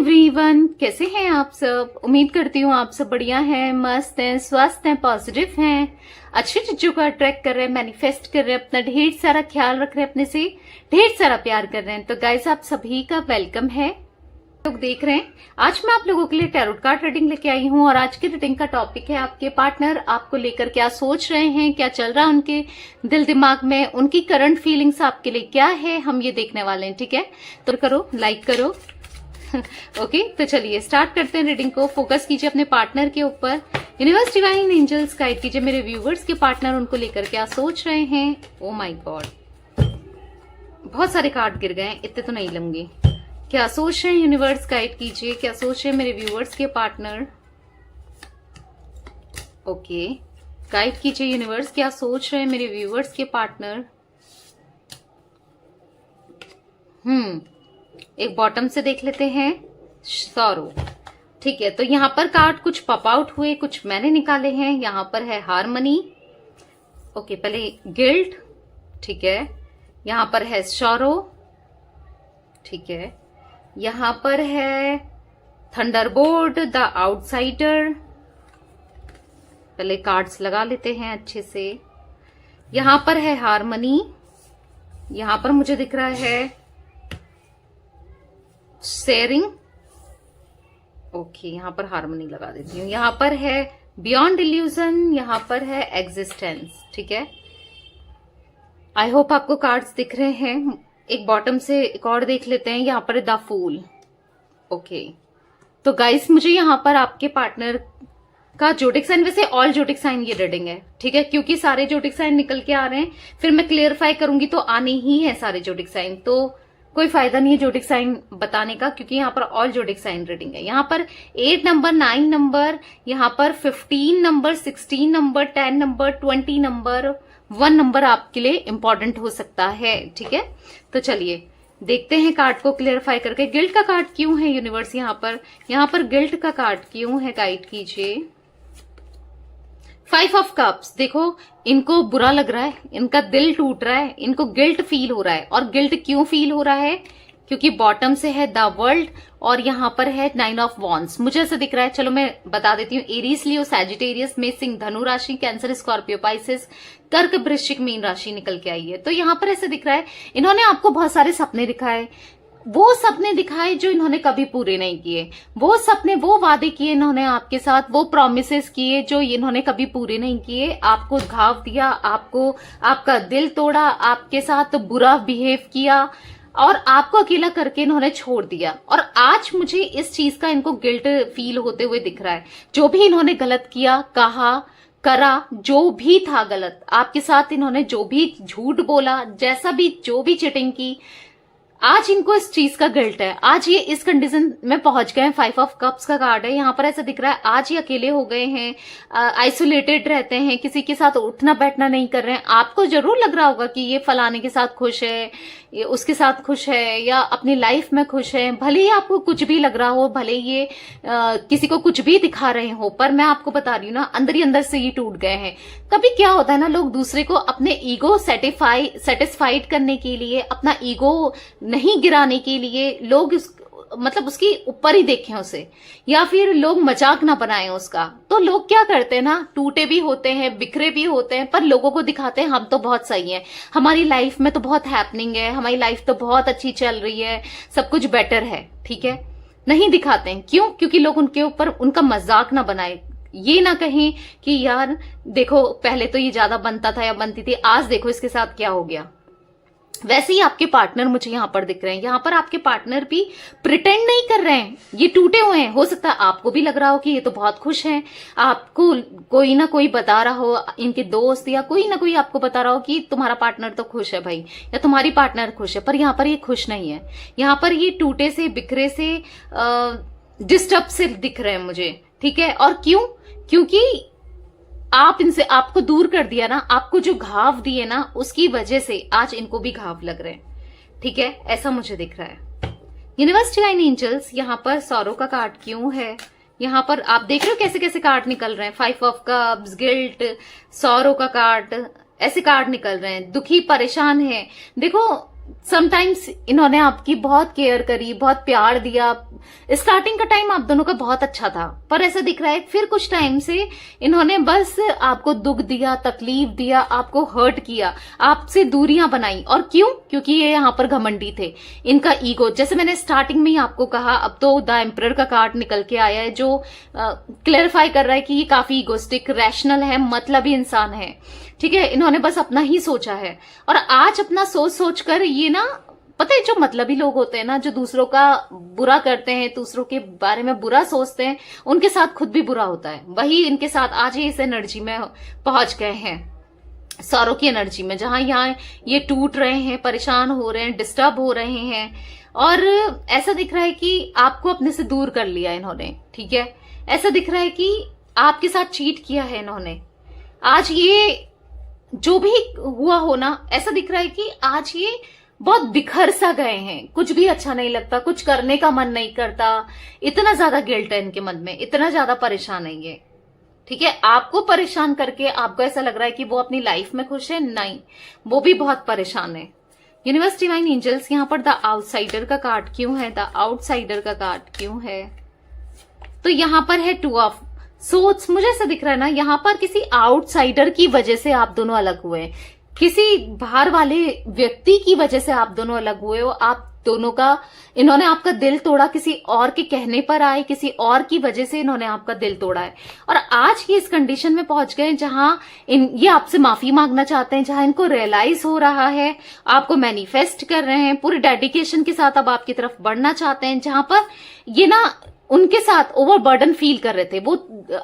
Everyone, कैसे हैं आप सब। उम्मीद करती हूँ आप सब बढ़िया हैं, मस्त हैं, स्वस्थ हैं, पॉजिटिव हैं, अच्छी चीजों को अट्रैक्ट कर रहे हैं, मैनिफेस्ट कर रहे हैं, अपना ढेर सारा ख्याल रख रहे हैं, अपने से ढेर सारा प्यार कर रहे हैं। तो गाइस, आप सभी का वेलकम है। लोग देख रहे हैं, आज मैं आप लोगों के लिए टैरोट कार्ड रीडिंग लेके आई हूँ और आज की रीडिंग का टॉपिक है आपके पार्टनर आपको लेकर क्या सोच रहे हैं, क्या चल रहा है उनके दिल दिमाग में, उनकी करंट फीलिंग्स आपके लिए क्या है, हम ये देखने वाले हैं। ठीक है, तो करो, लाइक करो। ओके, तो चलिए स्टार्ट करते हैं रीडिंग को। फोकस कीजिए अपने पार्टनर के ऊपर। यूनिवर्स, डिवाइन एंजल्स गाइड कीजिए मेरे व्यूवर्स के पार्टनर उनको लेकर क्या सोच रहे हैं। ओ माय गॉड, बहुत सारे कार्ड गिर गए, इतने तो नहीं लूंगी। क्या सोच रहे हैं यूनिवर्स, गाइड कीजिए, क्या सोच रहे हैं मेरे व्यूवर्स के पार्टनर। ओके, गाइड कीजिए यूनिवर्स, क्या सोच रहे हैं मेरे व्यूवर्स के पार्टनर। एक बॉटम से देख लेते हैं, सॉरो। ठीक है, तो यहां पर कार्ड कुछ पॉप आउट हुए, कुछ मैंने निकाले हैं। यहां पर है हार्मनी। ओके, पहले गिल्ट। ठीक है, यहां पर है सॉरो। ठीक है, यहां पर है थंडरबोल्ट, द आउटसाइडर। पहले कार्ड्स लगा लेते हैं अच्छे से। यहां पर है हार्मनी। यहां पर मुझे दिख रहा है शेयरिंग। ओके, यहां पर हार्मनी लगा देती हूँ। यहां पर है बियॉन्ड इल्यूजन, यहां पर है एग्जिस्टेंस। ठीक है, आई होप आपको कार्ड्स दिख रहे हैं। एक बॉटम से एक और देख लेते हैं, यहां पर द फूल। ओके, तो गाइस, मुझे यहां पर आपके पार्टनर का जोडिक साइन, वैसे ऑल जोडिक साइन ये रीडिंग है। ठीक है, क्योंकि सारे जोडिक साइन निकल के आ रहे हैं, फिर मैं क्लियरफाई करूंगी तो आने ही है सारे जोडिक साइन, तो कोई फायदा नहीं है जोडिक साइन बताने का, क्योंकि यहाँ पर ऑल जोडिक साइन रीडिंग है। यहाँ पर 8 नंबर, 9 नंबर, यहाँ पर 15 number, 16 number, 10 number, 20 number, 1 number आपके लिए इंपॉर्टेंट हो सकता है। ठीक है, तो चलिए देखते हैं कार्ड को क्लियरफाई करके। गिल्ट का कार्ड क्यों है यूनिवर्स यहाँ पर गिल्ट का कार्ड क्यों है, गाइड कीजिए। 5 ऑफ कप्स, देखो इनको बुरा लग रहा है, इनका दिल टूट रहा है, इनको गिल्ट फील हो रहा है। और गिल्ट क्यों फील हो रहा है, क्योंकि बॉटम से है द वर्ल्ड और यहां पर है 9 ऑफ वॉन्ड्स। मुझे ऐसा दिख रहा है, चलो मैं बता देती हूँ। एरीज, लियो, सैजिटेरियस, मेष, धनु राशि, कैंसर, स्कॉर्पियो, पाइसेस, कर्क, वृश्चिक, मीन राशि निकल के आई है। तो यहां पर ऐसा दिख रहा है, इन्होंने आपको बहुत सारे सपने दिखाए, वो सपने दिखाए जो इन्होंने कभी पूरे नहीं किए। वो सपने, वो वादे किए इन्होंने आपके साथ, वो प्रॉमिसेस किए जो इन्होंने कभी पूरे नहीं किए। आपको घाव दिया, आपको आपका दिल तोड़ा, आपके साथ बुरा बिहेव किया और आपको अकेला करके इन्होंने छोड़ दिया। और आज मुझे इस चीज का इनको गिल्ट फील होते हुए दिख रहा है। जो भी इन्होंने गलत किया, कहा, करा, जो भी था गलत आपके साथ, इन्होंने जो भी झूठ बोला, जैसा भी जो भी चीटिंग की, आज इनको इस चीज का गिल्ट है। आज ये इस कंडीशन में पहुंच गए हैं। 5 ऑफ कप्स का कार्ड है यहाँ पर, ऐसा दिख रहा है आज ये अकेले हो गए हैं, आइसोलेटेड रहते हैं, किसी के साथ उठना बैठना नहीं कर रहे हैं। आपको जरूर लग रहा होगा कि ये फलाने के साथ खुश है, ये उसके साथ खुश है, या अपनी लाइफ में खुश है। भले ही आपको कुछ भी लग रहा हो, भले ये किसी को कुछ भी दिखा रहे हो, पर मैं आपको बता रही हूँ ना, अंदर ही अंदर से ये टूट गए हैं। कभी क्या होता है ना, लोग दूसरे को अपने ईगो सेटिस्फाइड करने के लिए, अपना ईगो नहीं गिराने के लिए, लोग मतलब उसकी ऊपर ही देखें उसे, या फिर लोग मजाक ना बनाएं उसका। तो लोग क्या करते हैं ना, टूटे भी होते हैं, बिखरे भी होते हैं, पर लोगों को दिखाते हैं हम तो बहुत सही हैं, हमारी लाइफ में तो बहुत हैपनिंग है, हमारी लाइफ तो बहुत अच्छी चल रही है, सब कुछ बेटर है। ठीक है, नहीं दिखाते हैं। क्यों? क्योंकि लोग उनके ऊपर उनका मजाक ना बनाए, ये ना कहें कि यार देखो पहले तो ये ज्यादा बनता था या बनती थी, आज देखो इसके साथ क्या हो गया। वैसे ही आपके पार्टनर मुझे यहां पर दिख रहे हैं। यहां पर आपके पार्टनर भी प्रिटेंड नहीं कर रहे हैं, ये टूटे हुए हैं। हो सकता है आपको भी लग रहा हो कि ये तो बहुत खुश हैं, आपको कोई ना कोई बता रहा हो, इनके दोस्त या कोई ना कोई आपको बता रहा हो कि तुम्हारा पार्टनर तो खुश है भाई, या तुम्हारी पार्टनर खुश है, पर यहां पर ये खुश नहीं है। यहां पर ये टूटे से, बिखरे से, डिस्टर्ब से दिख रहे हैं मुझे। ठीक है, और क्यों? क्योंकि आप इनसे, आपको दूर कर दिया ना, आपको जो घाव दिए ना, उसकी वजह से आज इनको भी घाव लग रहे हैं। ठीक है, ऐसा मुझे दिख रहा है। यूनिवर्स, डिवाइन एंजल्स, यहाँ पर सॉरो का कार्ड क्यों है। यहाँ पर आप देख रहे हो कैसे कैसे कार्ड निकल रहे हैं। 5 ऑफ कप्स, गिल्ट, सॉरो का कार्ड, ऐसे कार्ड निकल रहे हैं। दुखी, परेशान है। देखो समटाइम्स इन्होंने आपकी बहुत केयर करी, बहुत प्यार दिया। स्टार्टिंग का टाइम आप दोनों का बहुत अच्छा था, पर ऐसा दिख रहा है फिर कुछ टाइम से इन्होंने बस आपको दुख दिया, तकलीफ दिया, आपको हर्ट किया, आपसे दूरियां बनाई। और क्यों? क्योंकि ये यहाँ पर घमंडी थे। इनका ईगो, जैसे मैंने स्टार्टिंग में ही आपको कहा, अब तो द एम्परर का कार्ड निकल के आया है जो क्लेरिफाई कर रहा है कि ये काफी ईगोस्टिक, रैशनल है, मतलबी इंसान है। ठीक है, इन्होंने बस अपना ही सोचा है। और आज अपना सोच सोच कर ये ना, पता है जो मतलबी लोग होते हैं ना, जो दूसरों का बुरा करते हैं, दूसरों के बारे में बुरा सोचते हैं, उनके साथ खुद भी बुरा होता है। वही इनके साथ आज ही इस एनर्जी में पहुंच गए हैं, सौरों की एनर्जी में, जहां यहाँ ये टूट रहे हैं, परेशान हो रहे हैं, डिस्टर्ब हो रहे हैं। और ऐसा दिख रहा है कि आपको अपने से दूर कर लिया इन्होंने। ठीक है, ऐसा दिख रहा है कि आपके साथ चीट किया है इन्होंने। आज ये जो भी हुआ हो ना, ऐसा दिख रहा है कि आज ये बहुत बिखर सा गए हैं, कुछ भी अच्छा नहीं लगता, कुछ करने का मन नहीं करता, इतना ज्यादा गिल्ट है इनके मन में, इतना ज्यादा परेशान है ये। ठीक है, आपको परेशान करके आपको ऐसा लग रहा है कि वो अपनी लाइफ में खुश है, नहीं, वो भी बहुत परेशान है। यूनिवर्स, डिवाइन एंजल्स, यहाँ पर द आउटसाइडर का कार्ड क्यों है? द आउटसाइडर का कार्ड क्यों है? तो यहाँ पर है 2 ऑफ सोर्ड्स। मुझे ऐसा दिख रहा है ना, यहाँ पर किसी आउटसाइडर की वजह से आप दोनों अलग हुए, किसी बाहर वाले व्यक्ति की वजह से आप दोनों अलग हुए हो। आप दोनों का, इन्होंने आपका दिल तोड़ा, किसी और के कहने पर आए, किसी और की वजह से इन्होंने आपका दिल तोड़ा है। और आज ये इस कंडीशन में पहुंच गए जहां ये आपसे माफी मांगना चाहते हैं, जहां इनको रियलाइज हो रहा है, आपको मैनिफेस्ट कर रहे हैं, पूरे डेडिकेशन के साथ अब आपकी तरफ बढ़ना चाहते हैं। जहां पर ये ना उनके साथ ओवरबर्डन फील कर रहे थे, वो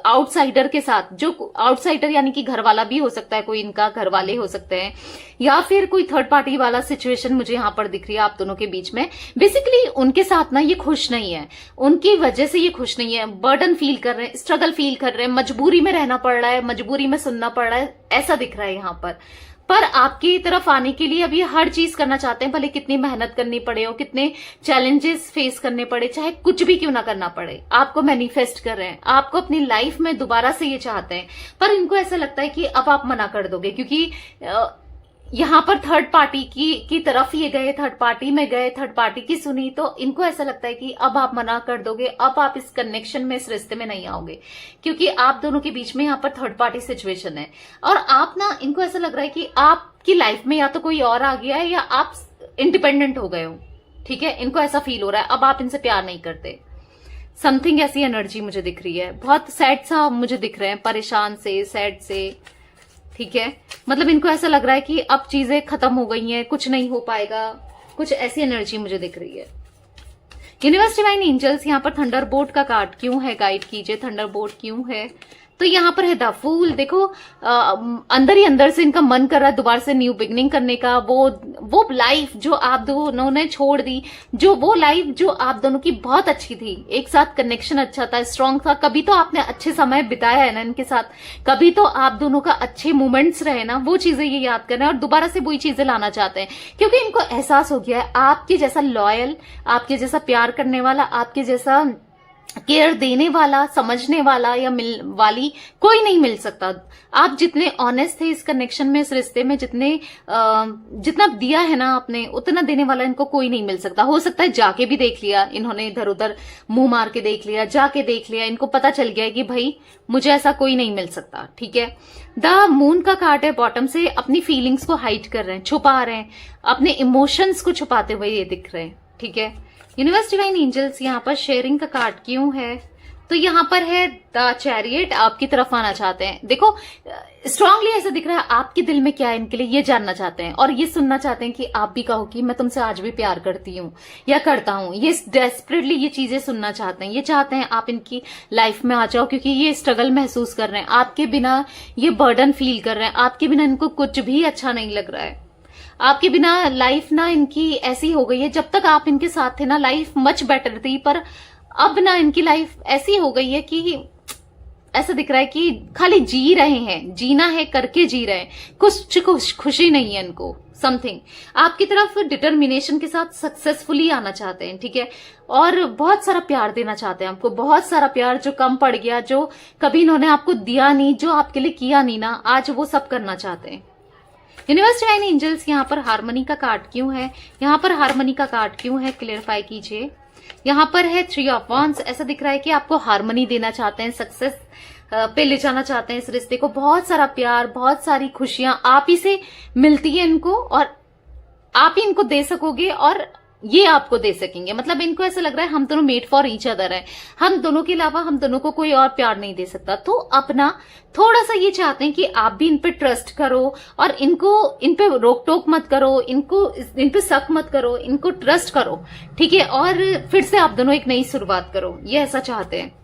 आउटसाइडर के साथ, जो आउटसाइडर यानी कि घर वाला भी हो सकता है, कोई इनका घर वाले हो सकते हैं, या फिर कोई थर्ड पार्टी वाला सिचुएशन मुझे यहां पर दिख रही है आप दोनों के बीच में। बेसिकली उनके साथ ना ये खुश नहीं है, उनकी वजह से ये खुश नहीं है, बर्डन फील कर रहे हैं, स्ट्रगल फील कर रहे हैं, मजबूरी में रहना पड़ रहा है, मजबूरी में सुनना पड़ रहा है, ऐसा दिख रहा है यहां पर आपकी तरफ आने के लिए अब ये हर चीज करना चाहते हैं, भले कितनी मेहनत करनी पड़े हो, कितने चैलेंजेस फेस करने पड़े, चाहे कुछ भी क्यों ना करना पड़े, आपको मैनिफेस्ट कर रहे हैं, आपको अपनी लाइफ में दोबारा से ये चाहते हैं। पर इनको ऐसा लगता है कि अब आप मना कर दोगे, क्योंकि यहां पर थर्ड पार्टी की तरफ ये गए, थर्ड पार्टी में गए, थर्ड पार्टी की सुनी, तो इनको ऐसा लगता है कि अब आप मना कर दोगे, अब आप इस कनेक्शन में, इस रिश्ते में नहीं आओगे, क्योंकि आप दोनों के बीच में यहां पर थर्ड पार्टी सिचुएशन है। और आप ना, इनको ऐसा लग रहा है कि आपकी लाइफ में या तो कोई और आ गया है, या आप इंडिपेंडेंट हो गए हो। ठीक है, इनको ऐसा फील हो रहा है, अब आप इनसे प्यार नहीं करते। समथिंग ऐसी एनर्जी मुझे दिख रही है, बहुत सैड सा मुझे दिख रहे हैं, परेशान से, सैड से। ठीक है, मतलब इनको ऐसा लग रहा है कि अब चीजें खत्म हो गई हैं, कुछ नहीं हो पाएगा, कुछ ऐसी एनर्जी मुझे दिख रही है। यूनिवर्स, डिवाइन एंजल्स, यहाँ पर थंडरबोल्ट का कार्ड क्यों है? गाइड कीजिए, थंडरबोल्ट क्यों है? तो यहाँ पर है द फूल। देखो अंदर ही अंदर से इनका मन कर रहा है दोबारा से न्यू बिगनिंग करने का, वो लाइफ जो आप दोनों ने छोड़ दी, जो वो लाइफ जो आप दोनों की बहुत अच्छी थी, एक साथ कनेक्शन अच्छा था, स्ट्रांग था, कभी तो आपने अच्छे समय बिताया है ना इनके साथ, कभी तो आप दोनों का अच्छे मोमेंट्स रहे ना, वो चीजें ये याद कर रहे हैं और दोबारा से वही चीजें लाना चाहते हैं, क्योंकि इनको एहसास हो गया है आपके जैसा लॉयल, आपके जैसा प्यार करने वाला, आपके जैसा केयर देने वाला, समझने वाला या वाली कोई नहीं मिल सकता। आप जितने ऑनेस्ट थे इस कनेक्शन में, इस रिश्ते में, जितना दिया है ना आपने, उतना देने वाला इनको कोई नहीं मिल सकता। हो सकता है जाके भी देख लिया इन्होंने, इधर उधर मुंह मार के देख लिया, जाके देख लिया, इनको पता चल गया कि भाई मुझे ऐसा कोई नहीं मिल सकता। ठीक है, द मून का कार्ड है बॉटम से, अपनी फीलिंग्स को हाइड कर रहे हैं, छुपा रहे हैं, अपने इमोशंस को छुपाते हुए ये दिख रहे हैं। ठीक है, यूनिवर्स, डिवाइन एंजल्स, यहाँ पर शेयरिंग का कार्ड क्यों है? तो यहाँ पर है द चैरियट, आपकी तरफ आना चाहते हैं। देखो स्ट्रांगली ऐसा दिख रहा है आपके दिल में क्या है इनके लिए, ये जानना चाहते हैं और ये सुनना चाहते हैं कि आप भी कहो कि मैं तुमसे आज भी प्यार करती हूँ या करता हूँ। ये डेस्परेटली ये चीजें सुनना चाहते हैं, ये चाहते हैं आप इनकी लाइफ में आ जाओ, क्योंकि ये स्ट्रगल महसूस कर रहे हैं, आपके बिना ये बर्डन फील कर रहे हैं, आपके बिना इनको कुछ भी अच्छा नहीं लग रहा है, आपके बिना लाइफ ना इनकी ऐसी हो गई है। जब तक आप इनके साथ थे ना लाइफ मच बेटर थी, पर अब ना इनकी लाइफ ऐसी हो गई है कि ऐसा दिख रहा है कि खाली जी रहे हैं, जीना है करके जी रहे हैं, कुछ खुशी नहीं है इनको। समथिंग आपकी तरफ डिटर्मिनेशन के साथ सक्सेसफुली आना चाहते हैं। ठीक है, और बहुत सारा प्यार देना चाहते हैं आपको, बहुत सारा प्यार जो कम पड़ गया, जो कभी इन्होंने आपको दिया नहीं, जो आपके लिए किया नहीं ना, आज वो सब करना चाहते हैं। यूनिवर्स डिवाइन एंजल्स, यहाँ पर हार्मनी का कार्ड क्यों है? यहाँ पर हार्मनी का कार्ड क्यों है? क्लियरफाई कीजिए। यहाँ पर है 3 ऑफ वॉन्ड्स। ऐसा दिख रहा है कि आपको हार्मनी देना चाहते हैं, सक्सेस पे ले जाना चाहते हैं इस रिश्ते को। बहुत सारा प्यार, बहुत सारी खुशियां आप ही से मिलती है इनको, और आप ही इनको दे सकोगे और ये आपको दे सकेंगे। मतलब इनको ऐसा लग रहा है हम दोनों मेड फॉर ईच अदर है, हम दोनों के अलावा हम दोनों को कोई और प्यार नहीं दे सकता। तो अपना थोड़ा सा ये चाहते हैं कि आप भी इन पे ट्रस्ट करो और इनको, इन पे रोक टोक मत करो, इन पे शक मत करो, इनको ट्रस्ट करो, ठीक है, और फिर से आप दोनों एक नई शुरुआत करो, ये ऐसा चाहते हैं।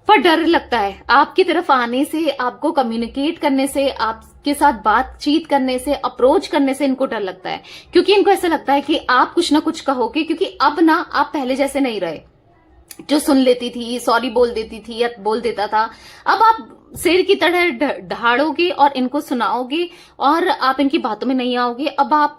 पर डर लगता है आपकी तरफ आने से, आपको कम्युनिकेट करने से, आपके साथ बातचीत करने से, अप्रोच करने से इनको डर लगता है, क्योंकि इनको ऐसा लगता है कि आप कुछ ना कुछ कहोगे, क्योंकि अब ना आप पहले जैसे नहीं रहे, जो सुन लेती थी, सॉरी बोल देती थी या बोल देता था। अब आप शेर की तरह ढाड़ोगे और इनको सुनाओगे और आप इनकी बातों में नहीं आओगे। अब आप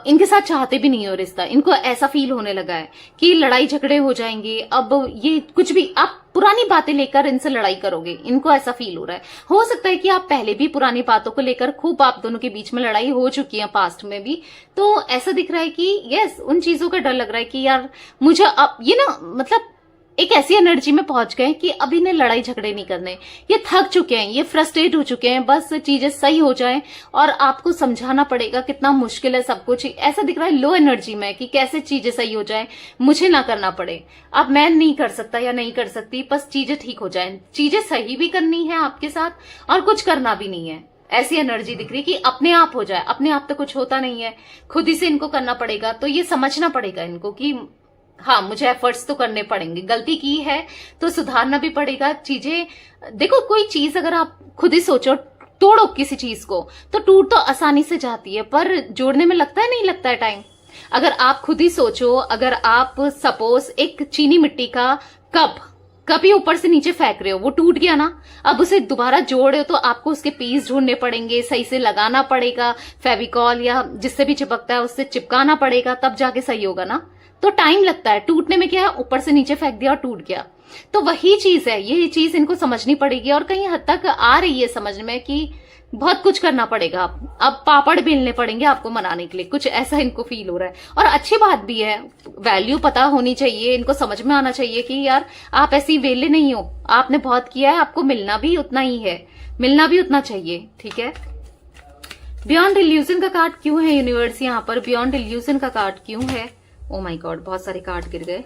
इनके साथ चाहते भी नहीं हो रिश्ता। इनको ऐसा फील होने लगा है कि लड़ाई झगड़े हो जाएंगे। अब ये कुछ भी आप पुरानी बातें लेकर इनसे लड़ाई करोगे, इनको ऐसा फील हो रहा है। हो सकता है कि आप पहले भी पुरानी बातों को लेकर खूब आप दोनों के बीच में लड़ाई हो चुकी है पास्ट में भी। तो ऐसा दिख रहा है कि यस, उन चीजों का डर लग रहा है कि यार मुझे अब ये ना, मतलब एक ऐसी एनर्जी में पहुंच गए कि अब इन्हें लड़ाई झगड़े नहीं करने, ये थक चुके हैं, ये फ्रस्ट्रेट हो चुके हैं, बस चीजें सही हो जाएं। और आपको समझाना पड़ेगा कितना मुश्किल है सब कुछ। ऐसा दिख रहा है लो एनर्जी में कि कैसे चीजें सही हो जाएं, मुझे ना करना पड़े। अब मैं नहीं कर सकता या नहीं कर सकती, बस चीजें ठीक हो जाएं। चीजें सही भी करनी है आपके साथ और कुछ करना भी नहीं है। ऐसी एनर्जी दिख रही है कि अपने आप हो जाए। अपने आप तो कुछ होता नहीं है, खुद ही से इनको करना पड़ेगा। तो ये समझना पड़ेगा इनको कि हाँ, मुझे एफर्ट्स तो करने पड़ेंगे, गलती की है तो सुधारना भी पड़ेगा। चीजें देखो, कोई चीज अगर आप खुद ही सोचो, तोड़ो किसी चीज को तो टूट तो आसानी से जाती है, पर जोड़ने में लगता है, नहीं लगता है टाइम। अगर आप खुद ही सोचो, अगर आप सपोज एक चीनी मिट्टी का कप ही ऊपर से नीचे फेंक रहे हो, वो टूट गया ना, अब उसे दोबारा जोड़ रहे हो तो आपको उसके पीस ढूंढने पड़ेंगे, सही से लगाना पड़ेगा, फेविकॉल या जिससे भी चिपकता है उससे चिपकाना पड़ेगा, तब जाके सही होगा ना। तो टाइम लगता है। टूटने में क्या है, ऊपर से नीचे फेंक दिया और टूट गया। तो वही चीज है, ये चीज इनको समझनी पड़ेगी और कहीं हद तक आ रही है समझ में कि बहुत कुछ करना पड़ेगा। अब पापड़ बेलने पड़ेंगे आपको मनाने के लिए, कुछ ऐसा इनको फील हो रहा है। और अच्छी बात भी है, वैल्यू पता होनी चाहिए इनको, समझ में आना चाहिए कि यार आप ऐसी वेले नहीं हो, आपने बहुत किया है, आपको मिलना भी उतना ही है, मिलना भी उतना चाहिए, ठीक है। बियॉन्ड इल्यूजन का कार्ड क्यों है यूनिवर्स? यहाँ पर बियॉन्ड इल्यूजन का कार्ड क्यों है? ओ माय गॉड, बहुत सारे कार्ड गिर गए,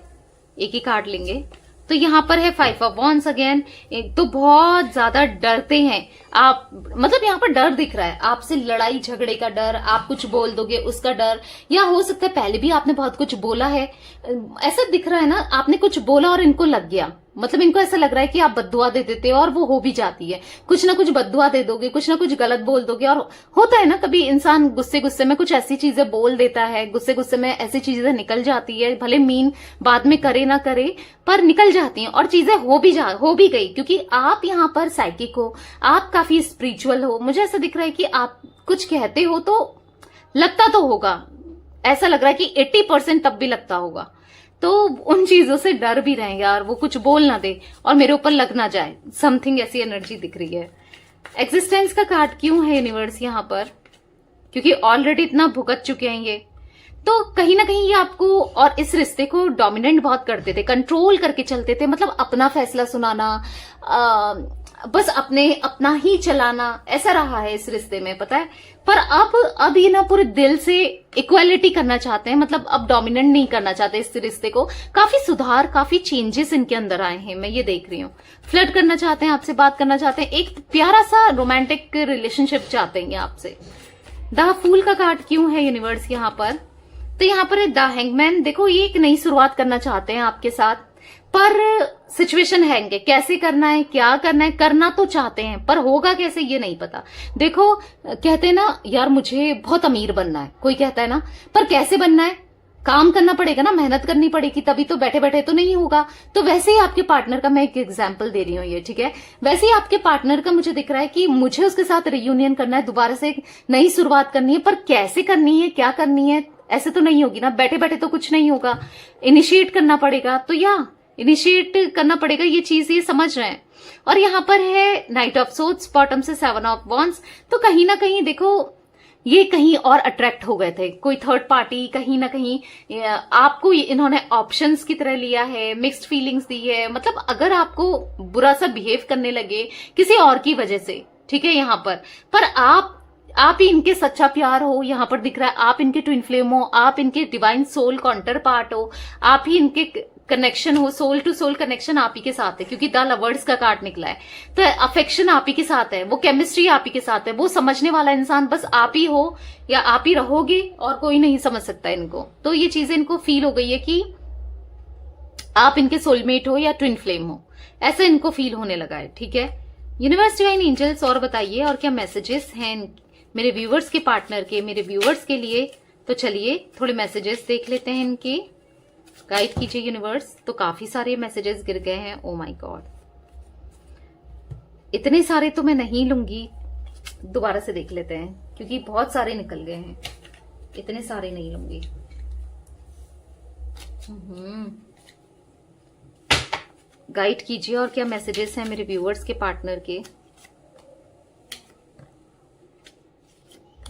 एक ही कार्ड लेंगे। तो यहाँ पर है 5 ऑफ वॉन्ड्स अगेन। एक तो बहुत ज्यादा डरते हैं आप, मतलब यहाँ पर डर दिख रहा है, आपसे लड़ाई झगड़े का डर, आप कुछ बोल दोगे उसका डर, या हो सकता है पहले भी आपने बहुत कुछ बोला है। ऐसा दिख रहा है ना, आपने कुछ बोला और इनको लग गया, मतलब इनको ऐसा लग रहा है कि आप बद्दुआ दे देते हो और वो हो भी जाती है। कुछ ना कुछ बद्दुआ दे दोगे, कुछ ना कुछ गलत बोल दोगे। और होता है ना, कभी इंसान गुस्से में कुछ ऐसी चीजें बोल देता है, गुस्से में ऐसी चीजें निकल जाती है, भले मीन बाद में करे ना करे पर निकल जाती हैं और चीजें हो भी गई। क्योंकि आप यहाँ पर साइकिक हो, आप काफी स्पिरिचुअल हो। मुझे ऐसा दिख रहा है कि आप कुछ कहते हो तो लगता तो होगा, ऐसा लग रहा है कि 80% तब भी लगता होगा। तो उन चीजों से डर भी रहे यार, वो कुछ बोल ना दे और मेरे ऊपर लग ना जाए, समथिंग ऐसी एनर्जी दिख रही है। एग्जिस्टेंस का कार्ड क्यों है यूनिवर्स यहाँ पर? क्योंकि ऑलरेडी इतना भुगत चुके हैं ये, तो कहीं ना कहीं ये आपको और इस रिश्ते को डोमिनेंट बहुत करते थे, कंट्रोल करके चलते थे। मतलब अपना फैसला सुनाना, बस अपना ही चलाना, ऐसा रहा है इस रिश्ते में, पता है। पर अब ये ना पूरे दिल से इक्वालिटी करना चाहते हैं, मतलब अब डोमिनेंट नहीं करना चाहते इस रिश्ते को। काफी सुधार, काफी चेंजेस इनके अंदर आए हैं, मैं ये देख रही हूँ। फ्लर्ट करना चाहते हैं, आपसे बात करना चाहते हैं, एक प्यारा सा रोमांटिक रिलेशनशिप चाहते हैं आपसे। द फूल का कार्ड क्यों है यूनिवर्स यहाँ पर? तो यहाँ पर है द हैंगमैन। देखो, ये एक नई शुरुआत करना चाहते हैं आपके साथ, पर सिचुएशन हैंग, कैसे करना है, क्या करना है, करना तो चाहते हैं पर होगा कैसे ये नहीं पता। देखो, कहते हैं ना यार मुझे बहुत अमीर बनना है, कोई कहता है ना, पर कैसे बनना है, काम करना पड़ेगा ना, मेहनत करनी पड़ेगी, तभी तो बैठे बैठे तो नहीं होगा। तो वैसे ही आपके पार्टनर का मैं एक एग्जांपल दे रही हूँ ये, ठीक है। वैसे ही आपके पार्टनर का मुझे दिख रहा है कि मुझे उसके साथ रियूनियन करना है, दोबारा से एक नई शुरुआत करनी है, पर कैसे करनी है, क्या करनी है, ऐसे तो नहीं होगी ना, बैठे बैठे तो कुछ नहीं होगा, इनिशिएट करना पड़ेगा। तो इनिशिएट करना पड़ेगा, ये चीज ये समझ रहे हैं। और यहाँ पर है नाइट ऑफ सोर्ड्स, बॉटम से 7 ऑफ वॉन्ड्स। तो कहीं ना कहीं देखो ये कहीं और अट्रैक्ट हो गए थे, कोई थर्ड पार्टी कहीं ना कहीं आपको इन्होंने ऑप्शंस की तरह लिया है, मिक्स्ड फीलिंग्स दी है। मतलब अगर आपको बुरा सा बिहेव करने लगे किसी और की वजह से, ठीक है, यहाँ पर आप ही इनके सच्चा प्यार हो, यहाँ पर दिख रहा है आप इनके ट्विन फ्लेम हो, आप इनके डिवाइन सोल काउंटर पार्ट हो, आप ही इनके कनेक्शन हो, सोल टू सोल कनेक्शन आप ही के साथ है, क्योंकि द लवर्स का कार्ड निकला है। तो अफेक्शन आप ही के साथ है, वो केमिस्ट्री आप ही के साथ है, वो समझने वाला इंसान बस आप ही हो या आप ही रहोगे, और कोई नहीं समझ सकता इनको। तो ये चीजें इनको फील हो गई है कि आप इनके सोलमेट हो या ट्विन फ्लेम हो, ऐसा इनको फील होने लगा है। ठीक है, यूनिवर्स डिवाइन एंजल्स और बताइए और क्या मैसेजेस हैं मेरे व्यूअर्स के पार्टनर के, मेरे व्यूअर्स के लिए। तो चलिए थोड़े मैसेजेस देख लेते हैं इनके, गाइड कीजिए यूनिवर्स। तो काफी सारे मैसेजेस गिर गए हैं, ओ माय गॉड, इतने सारे तो मैं नहीं लूंगी, दोबारा से देख लेते हैं क्योंकि बहुत सारे निकल गए हैं, इतने सारे नहीं लूंगी। गाइड कीजिए और क्या मैसेजेस हैं मेरे व्यूअर्स के पार्टनर के।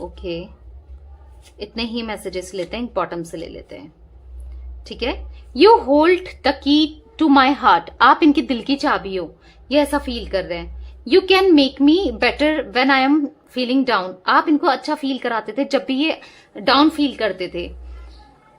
ओके, इतने ही मैसेजेस लेते हैं, बॉटम से ले लेते हैं। ठीक है, you hold the key to my heart, आप इनके दिल की चाबी हो, ये ऐसा फील कर रहे हैं। You can make me better when I am feeling down, आप इनको अच्छा फील कराते थे जब भी ये डाउन फील करते थे।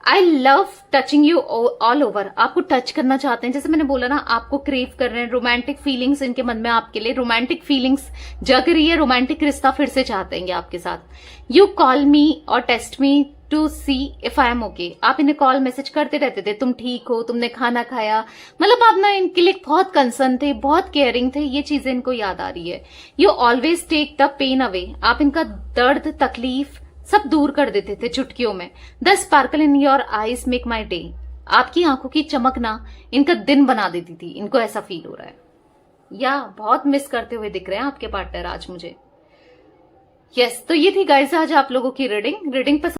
I love touching you all over, आपको टच करना चाहते हैं, जैसे मैंने बोला ना, आपको क्रेव कर रहे हैं, रोमांटिक फीलिंग्स इनके मन में आपके लिए, रोमांटिक फीलिंग्स जग रही है, रोमांटिक रिश्ता फिर से चाहते हैं आपके साथ। You call me or test me to see if I am okay, आप इन्हें कॉल मैसेज करते रहते थे, तुम ठीक हो, तुमने खाना खाया, मतलब आप ना इनके लिए बहुत कंसर्न थे, बहुत केयरिंग थे, ये चीजें इनको याद आ रही है। You always take the pain away, आप इनका दर्द तकलीफ सब दूर कर देते थे चुटकियों में। The sparkle in your eyes make my day, आपकी आंखों की चमकना इनका दिन बना देती थी, इनको ऐसा फील हो रहा है, या बहुत मिस करते हुए दिख रहे हैं आपके पार्टनर आज मुझे। यस, तो ये थी गाइस आज आप लोगों की रीडिंग पसंद